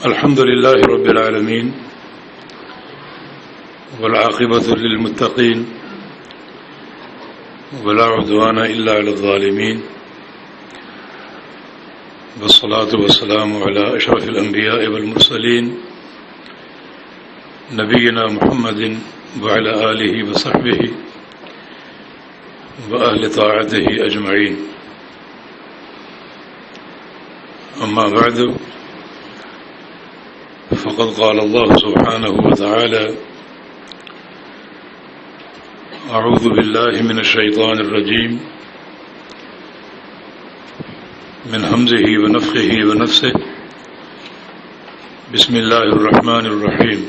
الحمد لله رب العالمين والعاقبة للمتقين ولا عدوان إلا على الظالمين والصلاة والسلام على أشرف الأنبياء والمرسلين نبينا محمد وعلى آله وصحبه وأهل طاعته أجمعين. أما بعد، فقد قال الله سبحانه وتعالى: أعوذ بالله من الشيطان الرجيم من همزه ونفخه ونفسه بسم الله الرحمن الرحيم.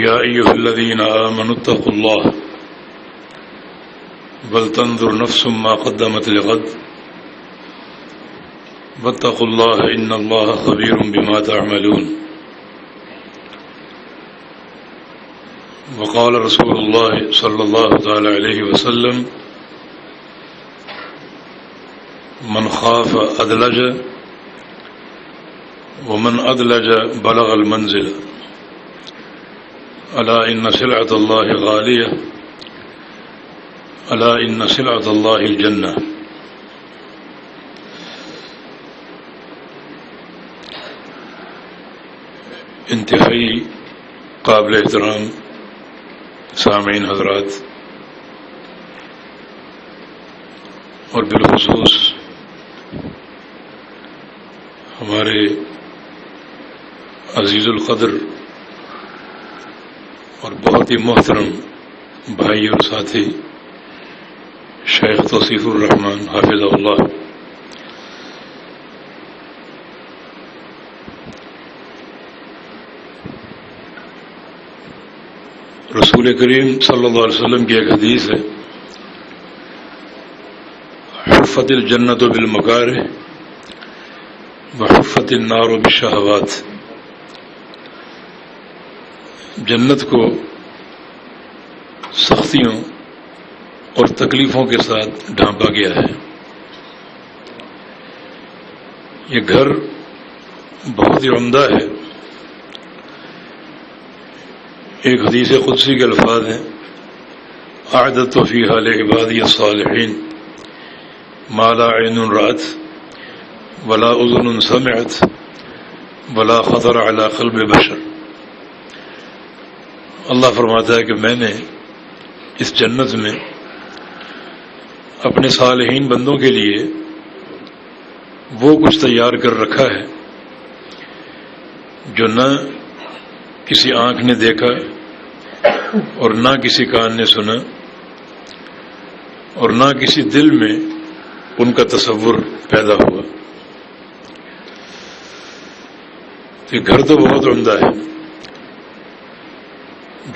يا أيها الذين آمنوا اتقوا الله ولتنظر نفس ما قدمت لغد واتقوا الله إن الله خبير بما تعملون. وقال رسول الله صلى الله تعالى عليه وسلم: من خاف أدلج ومن أدلج بلغ المنزل ألا إن سلعة الله غالية ألا إن سلعة الله الجنة. انتہائی قابل احترام سامعین حضرات، اور بالخصوص ہمارے عزیز القدر اور بہت ہی محترم بھائی اور ساتھی شیخ توصیف الرحمن حافظہ اللہ، رسول کریم صلی اللہ علیہ وسلم کی ایک حدیث ہے: حفت الجنت بالمکارہ وحفت النار بالشہوات. جنت کو سختیوں اور تکلیفوں کے ساتھ ڈھانپا گیا ہے. یہ گھر بہت ہی عمدہ ہے. ایک حدیث قدسی کے الفاظ ہیں: اعددت فیہا لعبادی الصالحین ما لا عین رأت ولا اذن سمعت ولا خطر علی قلب بشر. اللہ فرماتا ہے کہ میں نے اس جنت میں اپنے صالحین بندوں کے لیے وہ کچھ تیار کر رکھا ہے جو نہ کسی آنکھ نے دیکھا اور نہ کسی کان نے سنا اور نہ کسی دل میں ان کا تصور پیدا ہوا. یہ گھر تو بہت عمدہ ہے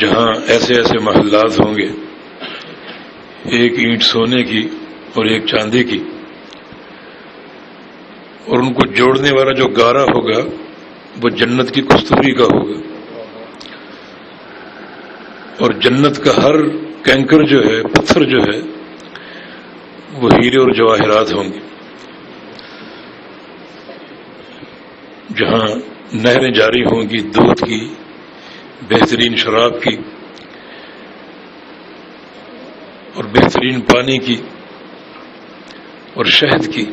جہاں ایسے ایسے محلات ہوں گے، ایک اینٹ سونے کی اور ایک چاندی کی، اور ان کو جوڑنے والا جو گارا ہوگا وہ جنت کی کستوری کا ہوگا، اور جنت کا ہر کینکر جو ہے، پتھر جو ہے، وہ ہیرے اور جواہرات ہوں گے. جہاں نہریں جاری ہوں گی دودھ کی، بہترین شراب کی اور بہترین پانی کی اور شہد کی.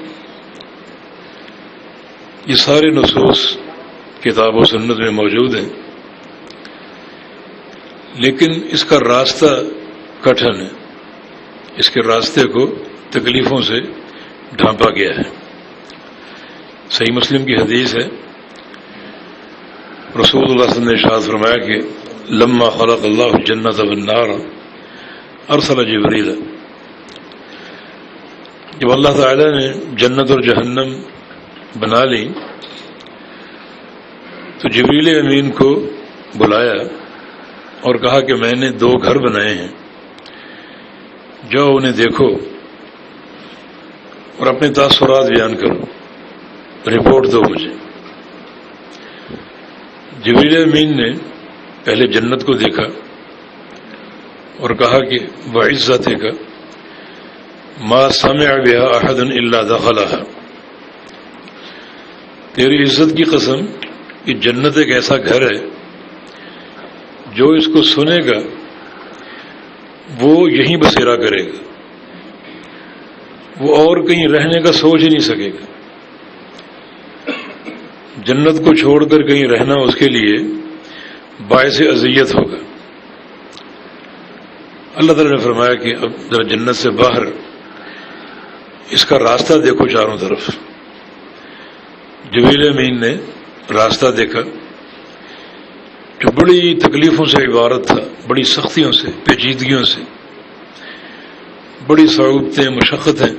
یہ سارے نصوص کتاب و سنت میں موجود ہیں، لیکن اس کا راستہ کٹھن ہے. اس کے راستے کو تکلیفوں سے ڈھانپا گیا ہے. صحیح مسلم کی حدیث ہے، رسول اللہ صلی اللہ علیہ وسلم نے ارشاد فرمایا کہ لما خلق اللہ الجنت والنار ارسل جبریل. جب اللہ تعالی نے جنت اور جہنم بنا لی تو جبریل امین کو بلایا اور کہا کہ میں نے 2 گھر بنائے ہیں، جاؤ انہیں دیکھو اور اپنے تاثرات بیان کرو، رپورٹ دو مجھے. جبریل امین نے پہلے جنت کو دیکھا اور کہا کہ وعزتک ما سمع بها احد الا دخلها، تیری عزت کی قسم کہ جنت ایک ایسا گھر ہے جو اس کو سنے گا وہ یہیں بسیرا کرے گا، وہ اور کہیں رہنے کا سوچ ہی نہیں سکے گا۔ جنت کو چھوڑ کر کہیں رہنا اس کے لیے باعث اذیت ہوگا۔ اللہ تعالیٰ نے فرمایا کہ اب ذرا جنت سے باہر اس کا راستہ دیکھو چاروں طرف۔ جبریل امین نے راستہ دیکھا جو بڑی تکلیفوں سے عبارت تھا، بڑی سختیوں سے، پیچیدگیوں سے، بڑی صعوبتیں، مشقتیں۔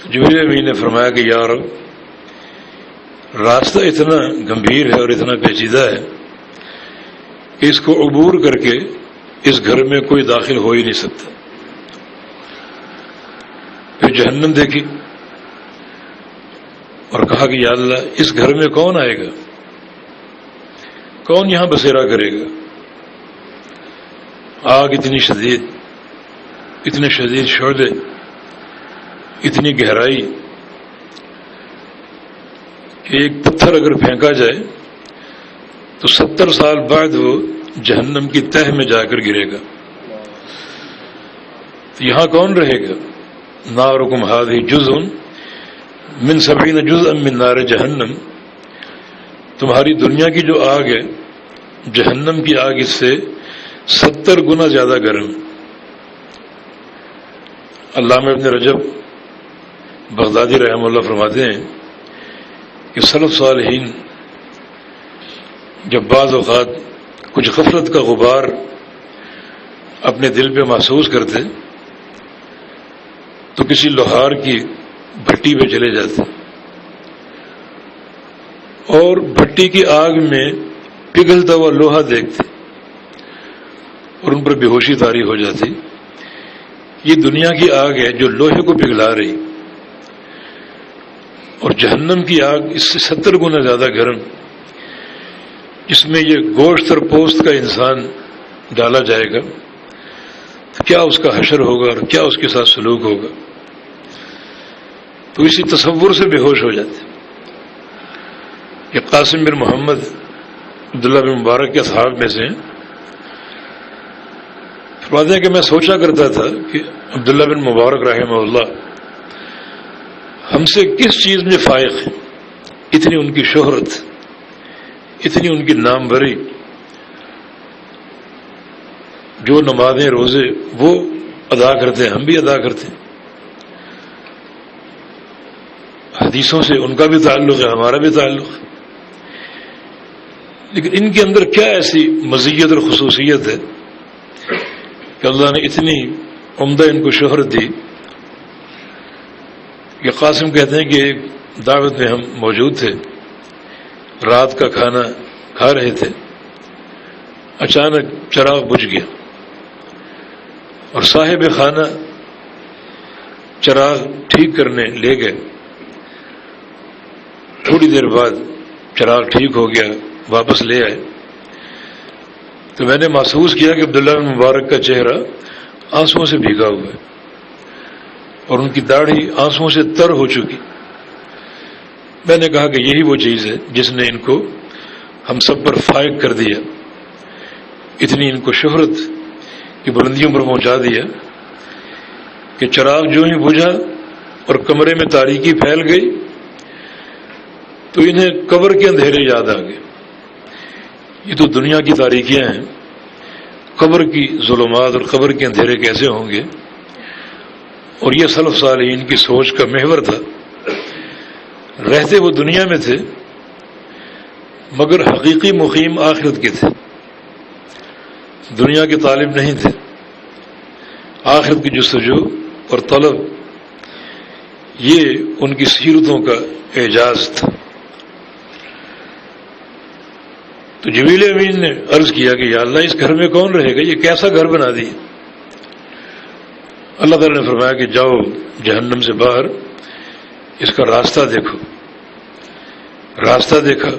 جبریل امین نے فرمایا کہ یا رب، راستہ اتنا گمبھیر ہے اور اتنا پیچیدہ ہے کہ اس کو عبور کر کے اس گھر میں کوئی داخل ہو ہی نہیں سکتا۔ پھر جہنم دیکھی اور کہا کہ یا اللہ، اس گھر میں کون آئے گا، کون یہاں بسیرا کرے گا؟ آگ اتنی شدید، اتنے شدید شعلے، اتنی گہرائی کہ ایک پتھر اگر پھینکا جائے تو 70 سال بعد وہ جہنم کی تہہ میں جا کر گرے گا۔ تو یہاں کون رہے گا؟ نارکم ھذہ جزء من 70 جزءا من نار جہنم، تمہاری دنیا کی جو آگ ہے، جہنم کی آگ اس سے 70 گنا زیادہ گرم۔ علامہ ابن رجب بغدادی رحمہ اللہ فرماتے ہیں کہ سلف صالحین جب بعض اوقات کچھ غفلت کا غبار اپنے دل پہ محسوس کرتے تو کسی لوہار کی بھٹی پہ چلے جاتے اور بھٹی کی آگ میں پگھلتا ہوا لوہا دیکھتے اور ان پر بے ہوشی طاری ہو جاتی۔ یہ دنیا کی آگ ہے جو لوہے کو پگھلا رہی، اور جہنم کی آگ اس سے 70 گنا زیادہ گرم، جس میں یہ گوشت اور پوست کا انسان ڈالا جائے گا، تو کیا اس کا حشر ہوگا اور کیا اس کے ساتھ سلوک ہوگا؟ تو اسی تصور سے بے ہوش ہو جاتے۔ یہ قاسم بن محمد عبداللہ بن مبارک کے اصحاب میں سے ہیں، فرماتے ہیں کہ میں سوچا کرتا تھا کہ عبداللہ بن مبارک رحمہ اللہ ہم سے کس چیز میں فائق ہے، اتنی ان کی شہرت، اتنی ان کی ناموری، جو نمازیں روزے وہ ادا کرتے ہیں ہم بھی ادا کرتے ہیں، حدیثوں سے ان کا بھی تعلق ہے، ہمارا بھی تعلق ہے، لیکن ان کے اندر کیا ایسی مزیت اور خصوصیت ہے کہ اللہ نے اتنی عمدہ ان کو شہرت دی؟ کہ قاسم کہتے ہیں کہ ایک دعوت میں ہم موجود تھے، رات کا کھانا کھا رہے تھے، اچانک چراغ بجھ گیا اور صاحب خانہ چراغ ٹھیک کرنے لے گئے۔ تھوڑی دیر بعد چراغ ٹھیک ہو گیا، واپس لے آئے تو میں نے محسوس کیا کہ عبداللہ بن مبارک کا چہرہ آنسوؤں سے بھیگا ہوا ہے اور ان کی داڑھی آنسوؤں سے تر ہو چکی۔ میں نے کہا کہ یہی وہ چیز ہے جس نے ان کو ہم سب پر فائق کر دیا، اتنی ان کو شہرت کی بلندیوں پر پہنچا دیا کہ چراغ جو ہی بجھا اور کمرے میں تاریکی پھیل گئی تو انہیں قبر کے اندھیرے یاد آ گئے۔ یہ تو دنیا کی تاریکیاں ہیں، قبر کی ظلمات اور قبر کے اندھیرے کیسے ہوں گے؟ اور یہ سلف صالحین کی سوچ کا محور تھا۔ رہتے وہ دنیا میں تھے مگر حقیقی مقیم آخرت کے تھے، دنیا کے طالب نہیں تھے، آخرت کی جستجو اور طلب یہ ان کی سیرتوں کا اعجاز تھا۔ تو جبریل امین نے عرض کیا کہ یا اللہ، اس گھر میں کون رہے گا؟ یہ کیسا گھر بنا دیا؟ اللہ تعالیٰ نے فرمایا کہ جاؤ جہنم سے باہر اس کا راستہ دیکھو۔ راستہ دیکھا،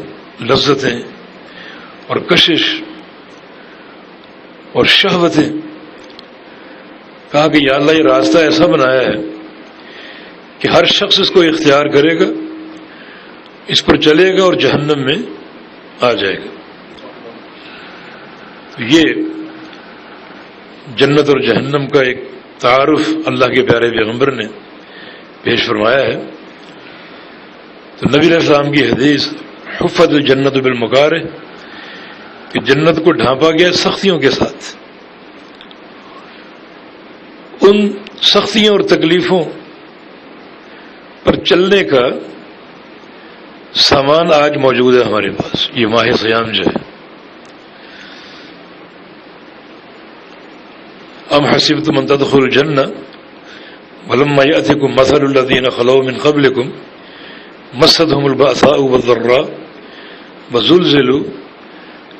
لذتیں اور کشش اور شہوتیں، کہا کہ یا اللہ یہ راستہ ایسا بنایا ہے کہ ہر شخص اس کو اختیار کرے گا، اس پر چلے گا اور جہنم میں آ جائے گا۔ یہ جنت اور جہنم کا ایک تعارف اللہ کے پیارے پیغمبر نے پیش فرمایا ہے۔ تو نبی علیہ السلام کی حدیث حفت الجنت بالمکارہ کہ جنت کو ڈھانپا گیا سختیوں کے ساتھ، ان سختیوں اور تکلیفوں پر چلنے کا سامان آج موجود ہے ہمارے پاس۔ یہ ماہ صیام جو ہے، ام حسبتم ان تدخلوا الجنہ ولما یأتکم مثل الذین خلو من قبلکم مستهم البأساء والضراء وزلزلوا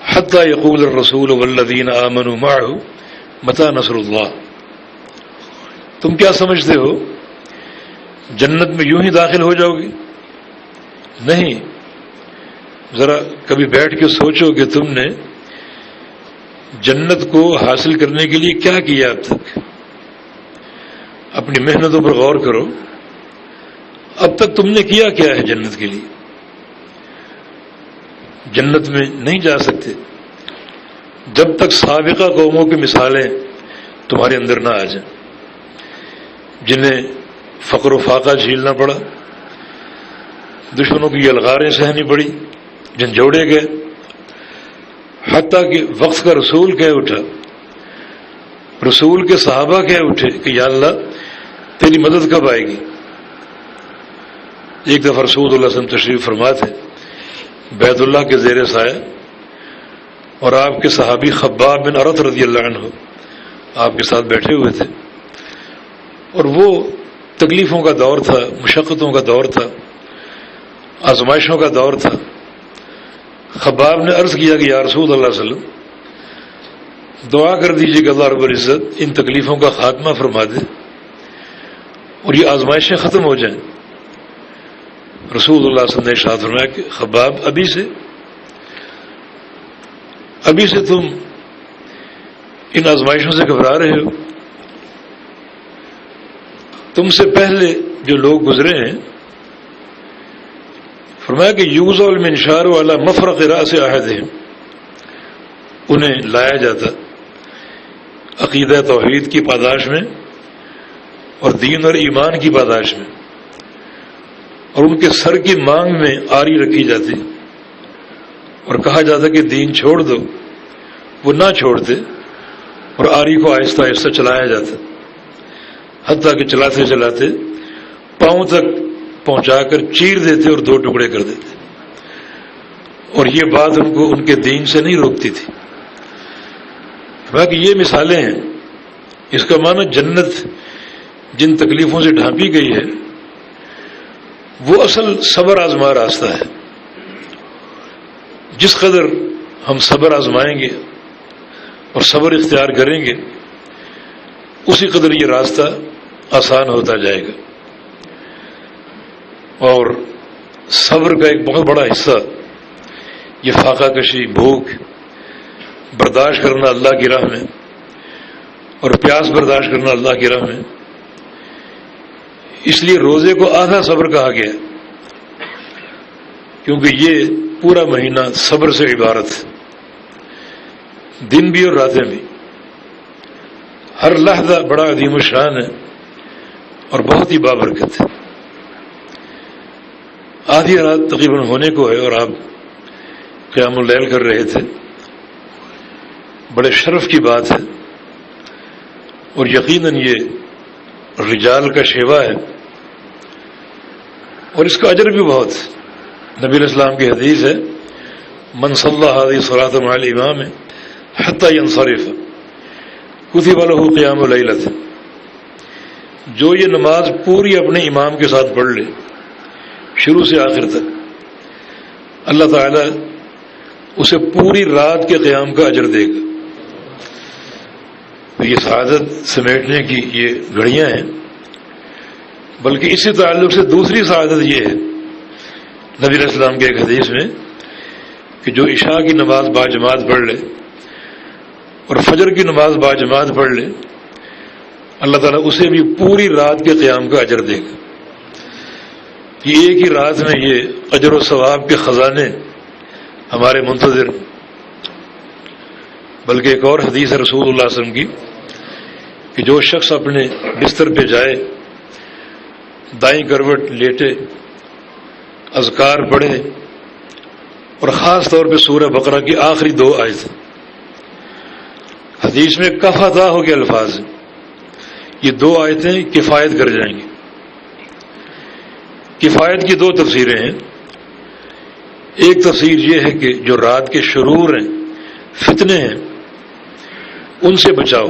حتى يقول الرسول والذین آمنوا معه متى نصر اللہ۔ تم کیا سمجھتے ہو جنت میں یوں ہی داخل ہو جاؤ گے؟ نہیں، ذرا کبھی بیٹھ کے سوچو کہ تم نے جنت کو حاصل کرنے کے لیے کیا کیا اب تک، اپنی محنتوں پر غور کرو، اب تک تم نے کیا کیا ہے جنت کے لیے؟ جنت میں نہیں جا سکتے جب تک سابقہ قوموں کی مثالیں تمہارے اندر نہ آ جائیں، جنہیں فقر و فاقہ جھیلنا پڑا، دشمنوں کی یلغاریں سہنی پڑی، جھنجھوڑے گئے، حتیٰ کہ وقت کا رسول کہہ اٹھا، رسول کے صحابہ کہہ اٹھے کہ یا اللہ تیری مدد کب آئے گی؟ ایک دفعہ رسول اللہ صلی اللہ علیہ وسلم تشریف فرما تھے بیت اللہ کے زیر سایہ، اور آپ کے صحابی خباب بن ارت رضی اللہ عنہ آپ کے ساتھ بیٹھے ہوئے تھے، اور وہ تکلیفوں کا دور تھا، مشقتوں کا دور تھا، آزمائشوں کا دور تھا۔ خباب نے عرض کیا کہ یا رسول اللہ صلی اللہ علیہ وسلم دعا کر دیجیے کہ اللہ رب العزت ان تکلیفوں کا خاتمہ فرما دے اور یہ آزمائشیں ختم ہو جائیں۔ رسول اللہ صلی اللہ علیہ وسلم نے ارشاد فرمایا کہ خباب ابھی سے تم ان آزمائشوں سے گھبرا رہے ہو، تم سے پہلے جو لوگ گزرے ہیں، فرمایا کہ یوزع المنشار والا مفرق راس احدہم، انہیں لایا جاتا عقیدہ توحید کی پاداش میں اور دین اور ایمان کی پاداش میں، اور ان کے سر کی مانگ میں آری رکھی جاتی اور کہا جاتا کہ دین چھوڑ دو، وہ نہ چھوڑتے اور آری کو آہستہ آہستہ چلایا جاتا، حتیٰ کہ چلاتے چلاتے پاؤں تک پہنچا کر چیر دیتے اور دو ٹکڑے کر دیتے، اور یہ بات ان کو ان کے دین سے نہیں روکتی تھی۔ باقی یہ مثالیں ہیں، اس کا معنی جنت جن تکلیفوں سے ڈھانپی گئی ہے وہ اصل صبر آزما راستہ ہے۔ جس قدر ہم صبر آزمائیں گے اور صبر اختیار کریں گے اسی قدر یہ راستہ آسان ہوتا جائے گا، اور صبر کا ایک بہت بڑا حصہ یہ فاقہ کشی، بھوک برداشت کرنا اللہ کی راہ میں، اور پیاس برداشت کرنا اللہ کی راہ میں۔ اس لیے روزے کو آدھا صبر کہا گیا، کیونکہ یہ پورا مہینہ صبر سے عبارت ہے، دن بھی اور راتیں بھی، ہر لحظہ بڑا عظیم الشان ہے اور بہت ہی بابرکت ہے۔ آدھی رات تقریباً ہونے کو ہے اور آپ قیام اللیل کر رہے تھے، بڑے شرف کی بات ہے، اور یقیناً یہ رجال کا شیوا ہے اور اس کا اجر بھی بہت۔ نبی علیہ السلام کی حدیث ہے من صلی هذه الصلاة مع الامام حتى ينصرف کتب له قیام لیلۃ، جو یہ نماز پوری اپنے امام کے ساتھ پڑھ لے شروع سے آخر تک، اللہ تعالیٰ اسے پوری رات کے قیام کا اجر دے گا۔ یہ سعادت سمیٹنے کی یہ گھڑیاں ہیں، بلکہ اسی تعلق سے دوسری سعادت یہ ہے نبی علیہ السلام کے ایک حدیث میں کہ جو عشاء کی نماز باجماعت پڑھ لے اور فجر کی نماز باجماعت پڑھ لے، اللہ تعالیٰ اسے بھی پوری رات کے قیام کا اجر دے گا. یہ ایک ہی رات میں یہ اجر و ثواب کے خزانے ہمارے منتظر. بلکہ ایک اور حدیث ہے رسول اللہ صلی اللہ علیہ وسلم کی کہ جو شخص اپنے بستر پہ جائے، دائیں کروٹ لیٹے، اذکار پڑھے، اور خاص طور پہ سورہ بقرہ کی آخری 2 آیتیں، حدیث میں کفتا ہو کے الفاظ ہیں، یہ 2 آیتیں کفایت کر جائیں گی. کفایت کی 2 تفسیریں ہیں. ایک تفسیر یہ ہے کہ جو رات کے شرور ہیں، فتنے ہیں، ان سے بچاؤ،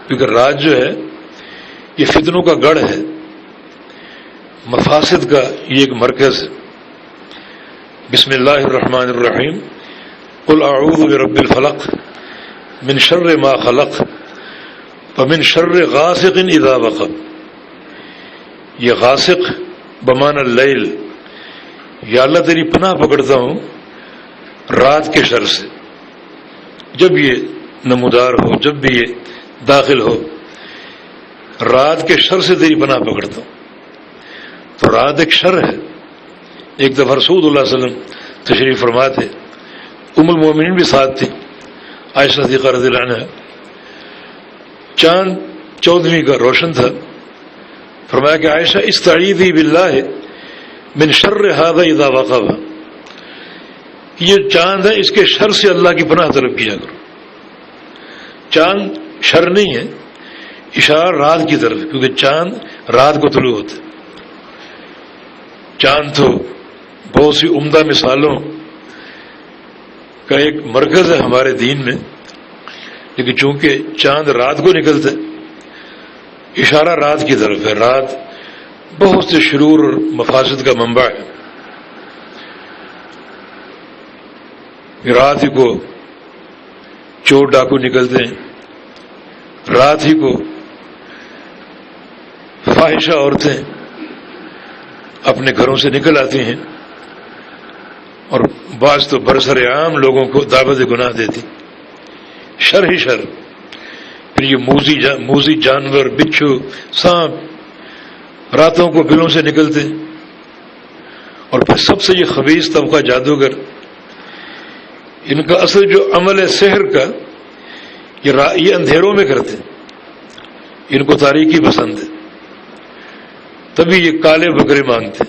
کیونکہ رات جو ہے یہ فتنوں کا گڑھ ہے، مفاسد کا یہ ایک مرکز ہے. بسم اللہ الرحمن الرحیم قل اعوذ برب الفلق من شر ما خلق ومن شر غاسق اذا وقب. یہ غاسق بمعنی اللیل، یا اللہ تیری پناہ پکڑتا ہوں رات کے شر سے، جب یہ نمودار ہو، جب بھی یہ داخل ہو، رات کے شر سے تیری پناہ پکڑتا ہوں. تو رات ایک شر ہے. ایک دفعہ رسول اللہ صلی اللہ علیہ وسلم تشریف فرما تھے، ام المومنین بھی ساتھ تھی، عائشہ صدیقہ رضی اللہ عنہا. چاند 14ویں کا روشن تھا. فرمایا کہ عائشہ استعیذی باللہ من شر ھذا اذا وقب، یہ چاند ہے، اس کے شر سے اللہ کی پناہ طلب کیا کرو. چاند شر نہیں ہے، اشارہ رات کی طرف، کیونکہ چاند رات کو طلوع ہوتا ہے. چاند تو بہت سی عمدہ مثالوں کا ایک مرکز ہے ہمارے دین میں، لیکن چونکہ چاند رات کو نکلتا ہے، اشارہ رات کی طرف ہے. رات بہت سے شرور اور مفاسد کا منبع ہے. رات ہی کو چور ڈاکو نکلتے ہیں، رات ہی کو فاحشہ عورتیں اپنے گھروں سے نکل آتی ہیں، اور بعض تو برسر عام لوگوں کو دعوت گناہ دیتی. شر ہی شر. پھر یہ موذی جانور، بچھو، سانپ راتوں کو بلوں سے نکلتے، اور پھر سب سے یہ خبیث طبقہ جادوگر، ان کا اصل جو عمل ہے سحر کا، یہ اندھیروں میں کرتے، ان کو تاریکی پسند ہے. تبھی یہ کالے بکرے مانگتے.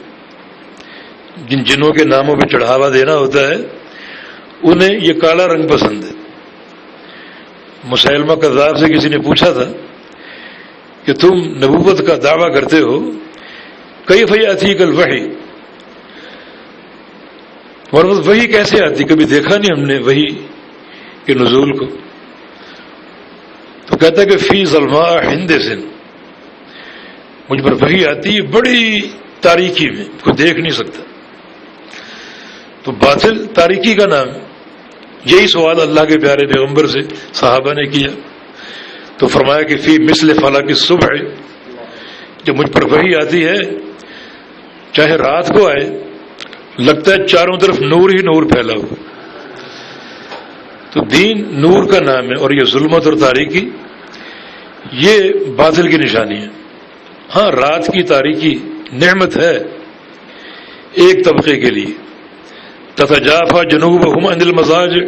جن جنوں کے ناموں پہ چڑھاوا دینا ہوتا ہے انہیں یہ کالا رنگ پسند ہے. مسیلمہ کذاب سے کسی نے پوچھا تھا کہ تم نبوت کا دعویٰ کرتے ہو، کیف یأتیک الوحی، تمہارے پاس وحی کیسے آتی؟ کبھی دیکھا نہیں ہم نے وحی کے نزول کو. تو کہتا ہے کہ فی ظلماء ہندسن، مجھ پر وحی آتی ہے بڑی تاریکی میں، کوئی دیکھ نہیں سکتا. تو باطل تاریکی کا نام. یہی سوال اللہ کے پیارے پیغمبر سے صحابہ نے کیا، تو فرمایا کہ فی مثل فلق الصبح، جب مجھ پر وحی آتی ہے چاہے رات کو آئے، لگتا ہے چاروں طرف نور ہی نور پھیلا ہوا. تو دین نور کا نام ہے، اور یہ ظلمت اور تاریکی یہ باطل کی نشانی ہے. ہاں، رات کی تاریکی نعمت ہے ایک طبقے کے لیے. تتجافى جنوبهم عن المضاجع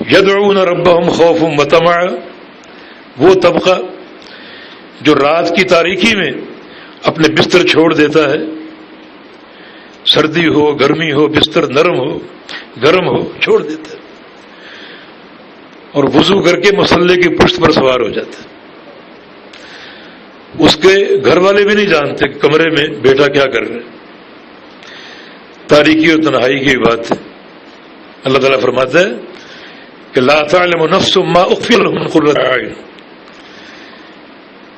يدعون ربهم خوفا وطمعا، وہ طبقہ جو رات کی تاریکی میں اپنے بستر چھوڑ دیتا ہے، سردی ہو گرمی ہو، بستر نرم ہو گرم ہو، چھوڑ دیتا ہے، اور وضو کر کے مصلے کی پشت پر سوار ہو جاتا ہے. اس کے گھر والے بھی نہیں جانتے کہ کمرے میں بیٹا کیا کر رہے. تاریکی اور تنہائی کی بات ہے. اللہ تعالیٰ فرماتا ہے کہ لا تعلم نفس ما اخفی لهم من قرۃ اعین،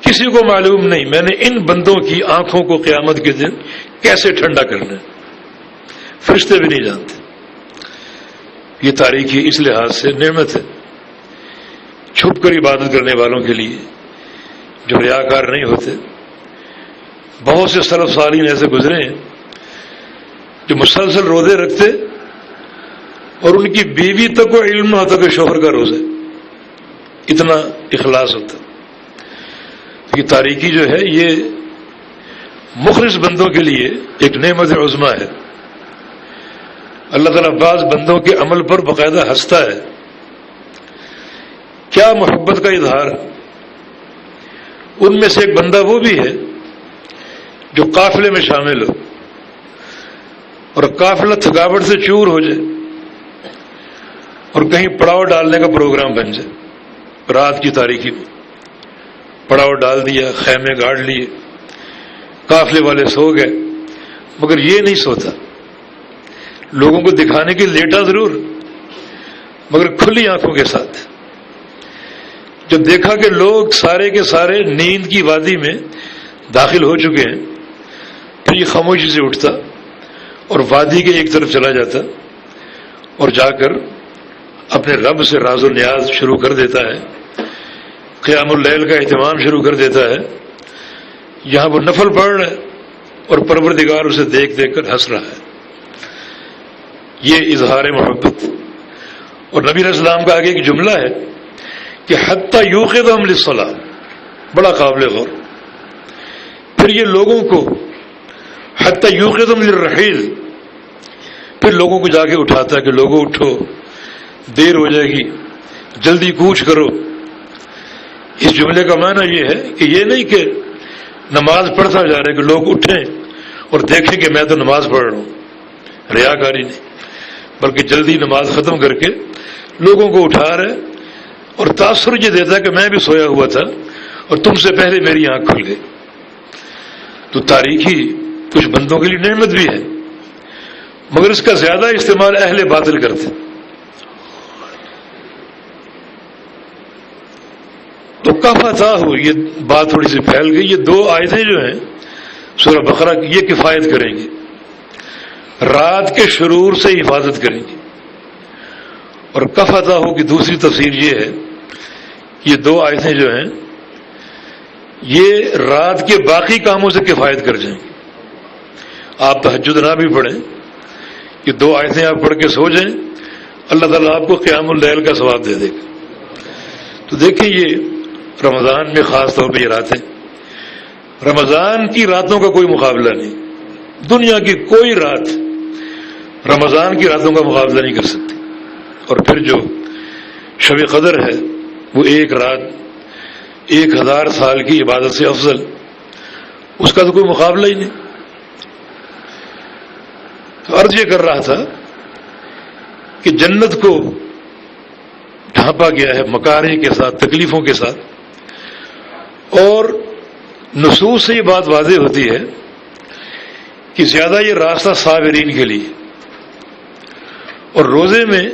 کسی کو معلوم نہیں میں نے ان بندوں کی آنکھوں کو قیامت کے دن کیسے ٹھنڈا کرنا ہے. فرشتے بھی نہیں جانتے. یہ تاریکی اس لحاظ سے نعمت ہے چھپ کر عبادت کرنے والوں کے لیے جو ریاکار نہیں ہوتے. بہت سے سلف صالحین ایسے گزرے ہیں جو مسلسل روزے رکھتے اور ان کی بیوی تک کو علم نہ ہوتا کہ شوہر کا روزہ، اتنا اخلاص ہوتا. یہ تاریکی جو ہے یہ مخلص بندوں کے لیے ایک نعمت عظمیٰ ہے. اللہ تعالیٰ بعض بندوں کے عمل پر باقاعدہ ہنستا ہے. کیا محبت کا اظہار. ان میں سے ایک بندہ وہ بھی ہے جو قافلے میں شامل ہو اور قافلہ تھکاوٹ سے چور ہو جائے اور کہیں پڑاؤ ڈالنے کا پروگرام بن جائے. رات کی تاریکی میں پڑاؤ ڈال دیا، خیمے گاڑ لیے، قافلے والے سو گئے، مگر یہ نہیں سوتا. لوگوں کو دکھانے کے لیٹا ضرور مگر کھلی آنکھوں کے ساتھ. جب دیکھا کہ لوگ سارے کے سارے نیند کی وادی میں داخل ہو چکے ہیں، پھر یہ خاموشی سے اٹھتا اور وادی کے ایک طرف چلا جاتا اور جا کر اپنے رب سے راز و نیاز شروع کر دیتا ہے. قیام اللیل کا اہتمام شروع کر دیتا ہے. یہاں وہ نفل پڑھ رہا ہے اور پروردگار اسے دیکھ دیکھ کر ہنس رہا ہے. یہ اظہار محبت. اور نبی علیہ السلام کا آگے ایک جملہ ہے کہ حتی یوقظہم للصلاۃ، بڑا قابل غور. پھر یہ لوگوں کو حتی یوقظہم للرحیل، پھر لوگوں کو جا کے اٹھاتا ہے کہ لوگوں اٹھو، دیر ہو جائے گی، جلدی کوچ کرو. اس جملے کا معنی یہ ہے کہ یہ نہیں کہ نماز پڑھتا جا رہا ہے کہ لوگ اٹھیں اور دیکھیں کہ میں تو نماز پڑھ رہا ہوں، ریاکاری نہیں، بلکہ جلدی نماز ختم کر کے لوگوں کو اٹھا رہے اور تاثر یہ دیتا ہے کہ میں بھی سویا ہوا تھا اور تم سے پہلے میری آنکھ کھل گئی. تو تاریکی کچھ بندوں کے لیے نعمت بھی ہے مگر اس کا زیادہ استعمال اہل باطل کرتے. تو کفتا ہو، یہ بات تھوڑی سی پھیل گئی. یہ دو آیتیں جو ہیں سورہ بقرہ کی یہ کفایت کریں گی، رات کے شرور سے حفاظت کریں گی. اور کفتا ہو کی دوسری تفسیر یہ ہے کہ یہ دو آیتیں جو ہیں یہ رات کے باقی کاموں سے کفایت کر جائیں گی. آپ تہجد نہ بھی پڑھیں، یہ دو آیتیں آپ پڑھ کے سو جائیں، اللہ تعالیٰ آپ کو قیام اللیل کا ثواب دے دے گا. تو دیکھیں یہ رمضان میں خاص طور پہ یہ راتیں، رمضان کی راتوں کا کوئی مقابلہ نہیں. دنیا کی کوئی رات رمضان کی راتوں کا مقابلہ نہیں کر سکتی. اور پھر جو شب قدر ہے وہ ایک رات 1000 سال کی عبادت سے افضل، اس کا تو کوئی مقابلہ ہی نہیں. تو عرض یہ کر رہا تھا کہ جنت کو ڈھانپا گیا ہے مکارہ کے ساتھ، تکلیفوں کے ساتھ. اور نصوص سے یہ بات واضح ہوتی ہے کہ زیادہ یہ راستہ صابرین کے لیے. اور روزے میں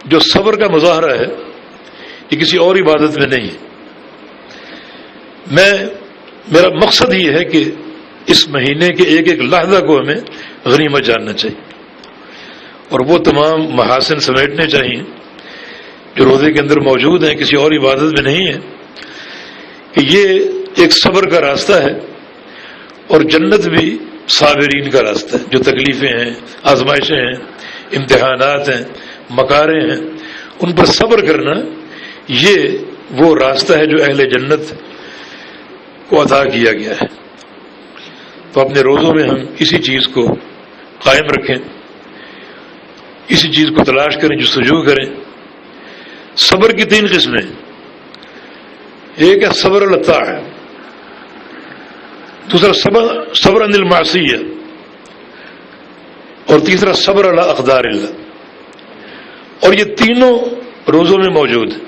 جو صبر کا مظاہرہ ہے یہ کسی اور عبادت میں نہیں ہے. میرا مقصد یہ ہے کہ اس مہینے کے ایک ایک لحظہ کو ہمیں غنیمت جاننا چاہیے اور وہ تمام محاسن سمیٹنے چاہیے جو روزے کے اندر موجود ہیں، کسی اور عبادت میں نہیں ہے. کہ یہ ایک صبر کا راستہ ہے اور جنت بھی صابرین کا راستہ ہے. جو تکلیفیں ہیں، آزمائشیں ہیں، امتحانات ہیں، مکاریں ہیں، ان پر صبر کرنا، یہ وہ راستہ ہے جو اہل جنت کو عطا کیا گیا ہے. تو اپنے روزوں میں ہم اسی چیز کو قائم رکھیں، اسی چیز کو تلاش کریں، جستجو کریں. صبر کی 3 قسمیں، ایک ہے صبر الطاعہ، دوسرا صبر عن المعصیہ، اور تیسرا صبر علی اقدار اللہ. اور یہ تینوں روزوں میں موجود ہیں.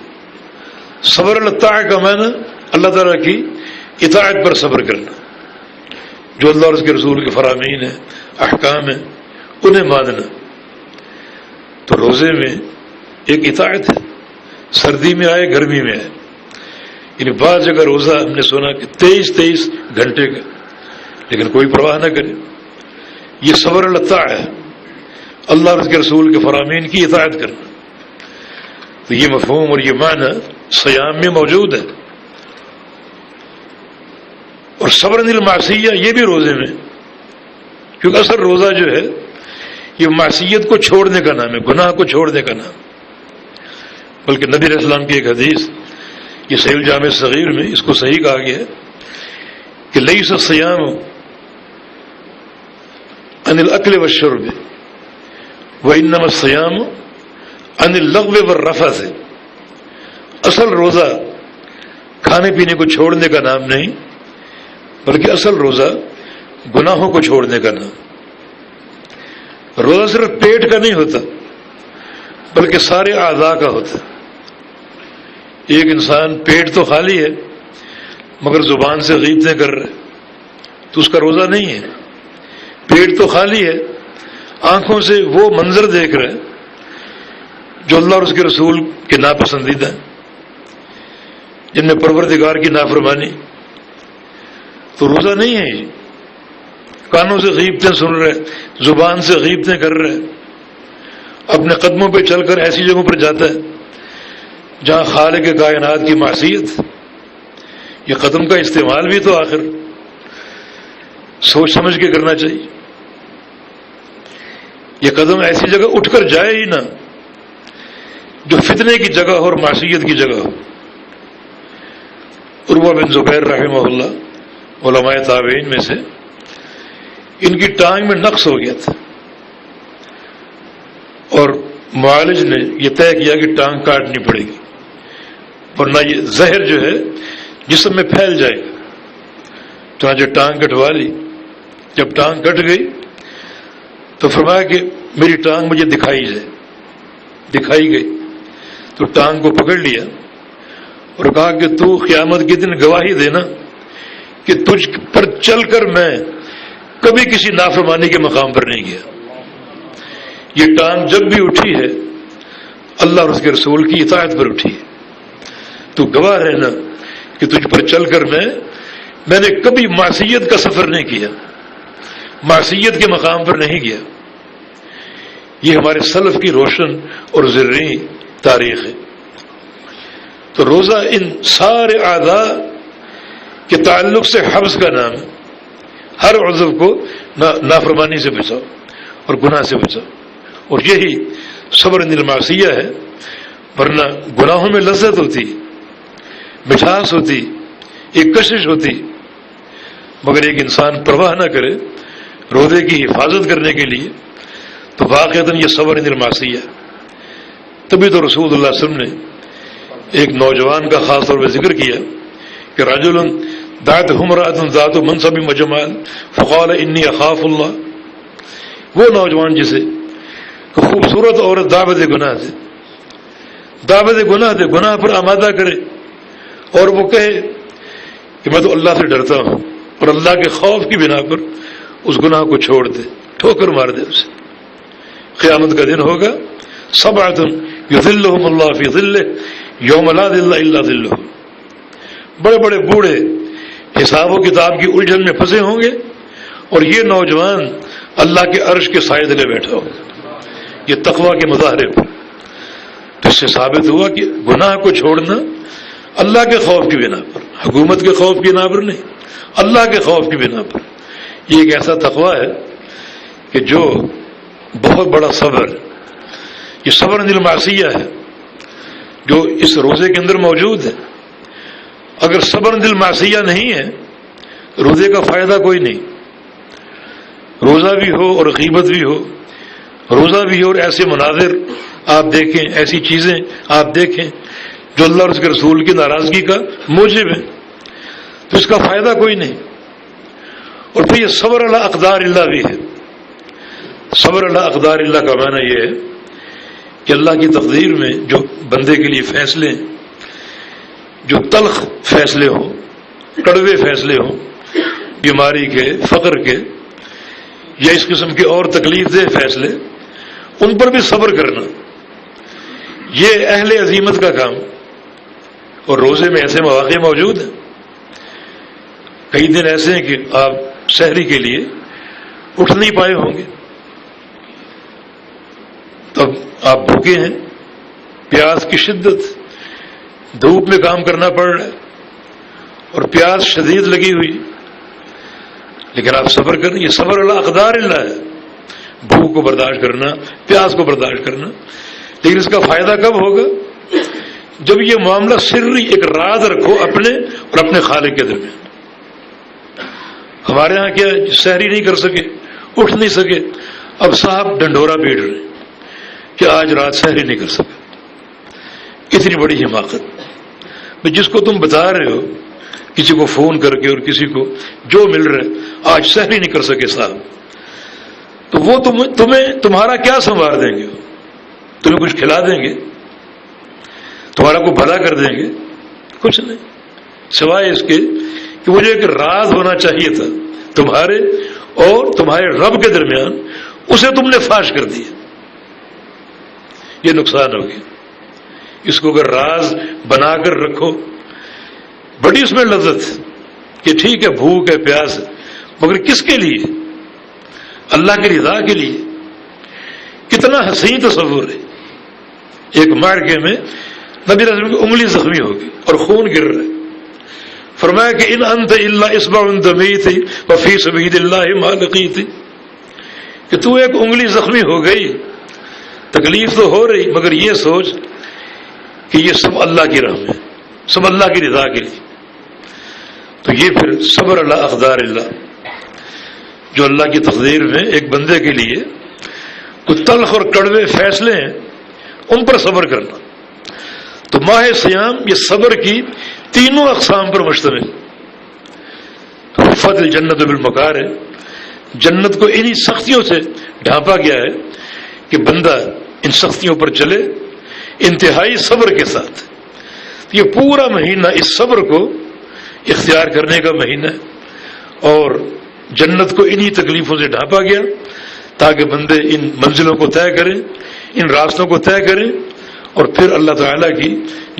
صبر الطاعہ کا معنی اللہ تعالیٰ کی اطاعت پر صبر کرنا، جو اللہ اور اس کے رسول کے فرامین ہیں، احکام ہیں، انہیں ماننا. تو روزے میں ایک اطاعت ہے، سردی میں آئے گرمی میں آئے. یعنی بعض جگہ روزہ ہم نے سنا کہ 23 گھنٹے کا، لیکن کوئی پرواہ نہ کرے. یہ صبر الطاعہ ہے، اللہ اور اس کے رسول کے فرامین کی اطاعت کرنا. تو یہ مفہوم اور یہ معنی صیام میں موجود ہے. اور صبر عن المعصیہ یہ بھی روزے میں، کیونکہ اصل روزہ جو ہے یہ معصیت کو چھوڑنے کا نام ہے، گناہ کو چھوڑنے کا نام. بلکہ نبی علیہ السلام کی ایک حدیث، یہ صحیح الجامع صغیر میں اس کو صحیح کہا گیا ہے کہ لیس الصیام عن الاکل والشرب وانما الصیام عن اللغو والرفث، اصل روزہ کھانے پینے کو چھوڑنے کا نام نہیں، بلکہ اصل روزہ گناہوں کو چھوڑنے کا نام۔ روزہ صرف پیٹ کا نہیں ہوتا بلکہ سارے اعضاء کا ہوتا ہے۔ ایک انسان پیٹ تو خالی ہے مگر زبان سے غیبتیں کر رہا ہے تو اس کا روزہ نہیں ہے۔ پیٹ تو خالی ہے، آنکھوں سے وہ منظر دیکھ رہا ہے جو اللہ اور اس کے رسول کے ناپسندیدہ ہیں، جن میں پروردگار کی نافرمانی، تو روزہ نہیں ہے یہ۔ کانوں سے غیبتیں سن رہے، زبان سے غیبتیں کر رہے، اپنے قدموں پہ چل کر ایسی جگہوں پر جاتا ہے جہاں خالق کائنات کی معصیت۔ یہ قدم کا استعمال بھی تو آخر سوچ سمجھ کے کرنا چاہیے۔ یہ قدم ایسی جگہ اٹھ کر جائے ہی نہ جو فتنے کی جگہ ہو اور معصیت کی جگہ ہو۔ عروہ بن زبیر رحمہ اللہ علماء تابعین میں سے، ان کی ٹانگ میں نقص ہو گیا تھا اور معالج نے یہ طے کیا کہ ٹانگ کاٹنی پڑے گی ورنہ یہ زہر جو ہے جسم میں پھیل جائے گا۔ چنانچہ ٹانگ کٹوا لی۔ جب ٹانگ کٹ گئی تو فرمایا کہ میری ٹانگ مجھے دکھائی گئی، تو ٹانگ کو پکڑ لیا اور کہا کہ تو قیامت کے دن گواہی دینا کہ تجھ پر چل کر میں کبھی کسی نافرمانی کے مقام پر نہیں گیا۔ یہ ٹانگ جب بھی اٹھی ہے اللہ اور اس کے رسول کی اطاعت پر اٹھی ہے، تو گواہ رہنا کہ تجھ پر چل کر میں نے کبھی معصیت کا سفر نہیں کیا، معصیت کے مقام پر نہیں گیا۔ یہ ہمارے سلف کی روشن اور زرعی تاریخ ہے۔ تو روزہ ان سارے اعضاء کے تعلق سے حبس کا نام ہے۔ ہر عضو کو نافرمانی سے بچاؤ اور گناہ سے بچاؤ، اور یہی صبر عن المعصیہ ہے۔ ورنہ گناہوں میں لذت ہوتی، مٹھاس ہوتی، ایک کشش ہوتی، مگر ایک انسان پرواہ نہ کرے روزے کی حفاظت کرنے کے لیے تو واقعتاً یہ صبر عن المعصیہ ہے۔ تبھی تو رسول اللہ صلی اللہ علیہ وسلم نے ایک نوجوان کا خاص طور پہ ذکر کیا کہ رجل دعت امرأة ذات منصب وجمال فقال انی اخاف اللہ۔ وہ نوجوان جسے کہ خوبصورت عورت دعوت گناہ دے، گناہ پر آمادہ کرے اور وہ کہے کہ میں تو اللہ سے ڈرتا ہوں، اور اللہ کے خوف کی بنا پر اس گناہ کو چھوڑ دے، ٹھوکر مار دے اسے۔ قیامت کا دن ہوگا، سبعۃ یظلھم اللہ فی ظلہ یوم لا ظل الا ظلہ۔ بڑے بڑے بوڑھے حساب و کتاب کی الجھن میں پھنسے ہوں گے اور یہ نوجوان اللہ کے عرش کے سائے تلے بیٹھا ہوگا، یہ تقویٰ کے مظاہرے پر۔ تو اس سے ثابت ہوا کہ گناہ کو چھوڑنا اللہ کے خوف کی بنا پر، حکومت کے خوف کی بنا پر نہیں، اللہ کے خوف کی بنا پر۔ یہ ایک ایسا تقویٰ ہے کہ جو بہت بڑا صبر، یہ صبر عن المعصیہ ہے جو اس روزے کے اندر موجود ہے۔ اگر صبر عن المعصیہ نہیں ہے روزے کا فائدہ کوئی نہیں۔ روزہ بھی ہو اور غیبت بھی ہو، روزہ بھی ہو اور ایسے مناظر آپ دیکھیں، ایسی چیزیں آپ دیکھیں جو اللہ اور اس کے رسول کی ناراضگی کا موجب ہے، تو اس کا فائدہ کوئی نہیں۔ اور پھر یہ صبر علی اقدار اللہ بھی ہے۔ صبر علی اقدار اللہ کا معنی یہ ہے کہ اللہ کی تقدیر میں جو بندے کے لیے فیصلے ہیں، جو تلخ فیصلے ہوں، کڑوے فیصلے ہوں، بیماری کے، فقر کے، یا اس قسم کے اور تکلیف دہ فیصلے، ان پر بھی صبر کرنا، یہ اہل عزیمت کا کام۔ اور روزے میں ایسے مواقع موجود ہیں، کئی دن ایسے ہیں کہ آپ سحری کے لیے اٹھ نہیں پائے ہوں گے، تب آپ بھوکے ہیں، پیاس کی شدت، دھوپ میں کام کرنا پڑ رہا ہے اور پیاس شدید لگی ہوئی، لیکن آپ صبر کریں۔ یہ صبر علی اقدار اللہ ہے، بھوک کو برداشت کرنا، پیاس کو برداشت کرنا۔ لیکن اس کا فائدہ کب ہوگا؟ جب یہ معاملہ سری، ایک راز رکھو اپنے اور اپنے خالق کے درمیان۔ ہمارے ہاں کیا سحری نہیں کر سکے، اٹھ نہیں سکے، اب صاحب ڈنڈورا پیٹ رہے کہ آج رات سحری نہیں کر سکا۔ اتنی بڑی حماقت، جس کو تم بتا رہے ہو کسی کو فون کر کے اور کسی کو جو مل رہا ہے آج سحری نہیں کر سکے صاحب، تو وہ تمہارا کیا سنوار دیں گے؟ تمہیں کچھ کھلا دیں گے؟ تمہارا کو بھلا کر دیں گے؟ کچھ نہیں، سوائے اس کے کہ مجھے ایک راز ہونا چاہیے تھا تمہارے اور تمہارے رب کے درمیان، اسے تم نے فاش کر دیا۔ یہ نقصان ہو گیا۔ اس کو اگر راز بنا کر رکھو، بڑی اس میں لذت کہ ٹھیک ہے بھوک ہے پیاس ہے، مگر کس کے لیے؟ اللہ کی رضا کے لیے۔ کتنا حسین تصور ہے، ایک معرکے میں نبی رسول کی انگلی زخمی ہوگی اور خون گر رہا ہے، فرمایا کہ ان انت الا اصبع دمیت وفی سبیل اللہ ما لقیت، کہ تو ایک انگلی زخمی ہو گئی، تکلیف تو ہو رہی، مگر یہ سوچ کہ یہ سب اللہ کی راہ میں، سب اللہ کی رضا کے لیے۔ تو یہ پھر صبر علی اقدار اللہ، جو اللہ کی تقدیر میں ایک بندے کے لیے کچھ تلخ اور کڑوے فیصلے ہیں، ان پر صبر کرنا۔ تو ماہ سیام یہ صبر کی تینوں اقسام پر مشتمل۔ حفت الجنت بالمکارہ، جنت کو انہی سختیوں سے ڈھانپا گیا ہے کہ بندہ ان سختیوں پر چلے انتہائی صبر کے ساتھ۔ یہ پورا مہینہ اس صبر کو اختیار کرنے کا مہینہ ہے، اور جنت کو انہی تکلیفوں سے ڈھانپا گیا تاکہ بندے ان منزلوں کو طے کریں، ان راستوں کو طے کریں، اور پھر اللہ تعالیٰ کی